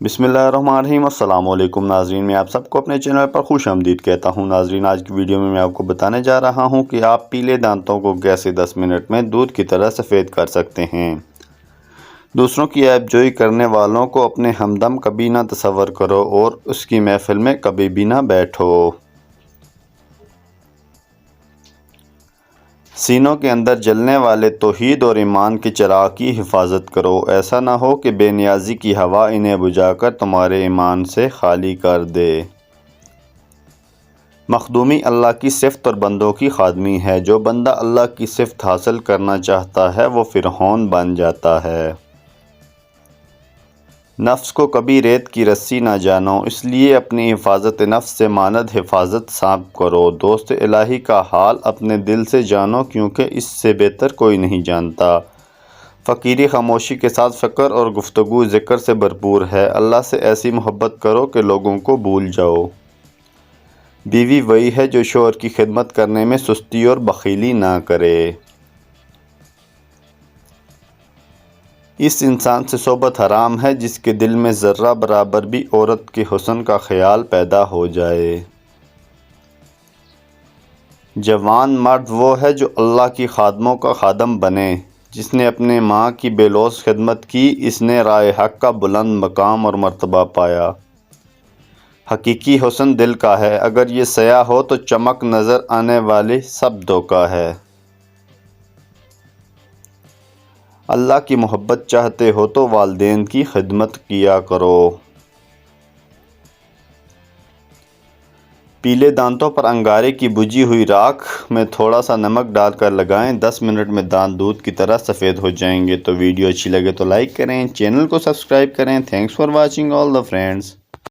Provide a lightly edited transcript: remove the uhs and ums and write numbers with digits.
بسم اللہ الرحمن الرحیم۔ السلام علیکم ناظرین، میں آپ سب کو اپنے چینل پر خوش آمدید کہتا ہوں۔ ناظرین، آج کی ویڈیو میں آپ کو بتانے جا رہا ہوں کہ آپ پیلے دانتوں کو کیسے 10 منٹ میں دودھ کی طرح سفید کر سکتے ہیں۔ دوسروں کی عیب جوئی کرنے والوں کو اپنے ہمدم کبھی نہ تصور کرو اور اس کی محفل میں کبھی بھی نہ بیٹھو۔ سینوں کے اندر جلنے والے توحید اور ایمان کے چراغ کی حفاظت کرو، ایسا نہ ہو کہ بے نیازی کی ہوا انہیں بجھا کر تمہارے ایمان سے خالی کر دے۔ مخدومی اللہ کی صفت اور بندوں کی خادمی ہے۔ جو بندہ اللہ کی صفت حاصل کرنا چاہتا ہے وہ فرعون بن جاتا ہے۔ نفس کو کبھی ریت کی رسی نہ جانو، اس لیے اپنی حفاظت نفس سے ماند حفاظت سانپ کرو۔ دوست الہی کا حال اپنے دل سے جانو، کیونکہ اس سے بہتر کوئی نہیں جانتا۔ فقیری خاموشی کے ساتھ فکر اور گفتگو ذکر سے بھرپور ہے۔ اللہ سے ایسی محبت کرو کہ لوگوں کو بھول جاؤ۔ بیوی وہی ہے جو شوہر کی خدمت کرنے میں سستی اور بخیلی نہ کرے۔ اس انسان سے صحبت حرام ہے جس کے دل میں ذرہ برابر بھی عورت کے حسن کا خیال پیدا ہو جائے۔ جوان مرد وہ ہے جو اللہ کی خادموں کا خادم بنے۔ جس نے اپنے ماں کی بے لوث خدمت کی، اس نے راہ حق کا بلند مقام اور مرتبہ پایا۔ حقیقی حسن دل کا ہے، اگر یہ سیاہ ہو تو چمک نظر آنے والی سب دھوکہ ہے۔ اللہ کی محبت چاہتے ہو تو والدین کی خدمت کیا کرو۔ پیلے دانتوں پر انگارے کی بجھی ہوئی راکھ میں تھوڑا سا نمک ڈال کر لگائیں، 10 منٹ میں دانت دودھ کی طرح سفید ہو جائیں گے۔ تو ویڈیو اچھی لگے تو لائک کریں، چینل کو سبسکرائب کریں۔ Thanks for watching all the friends.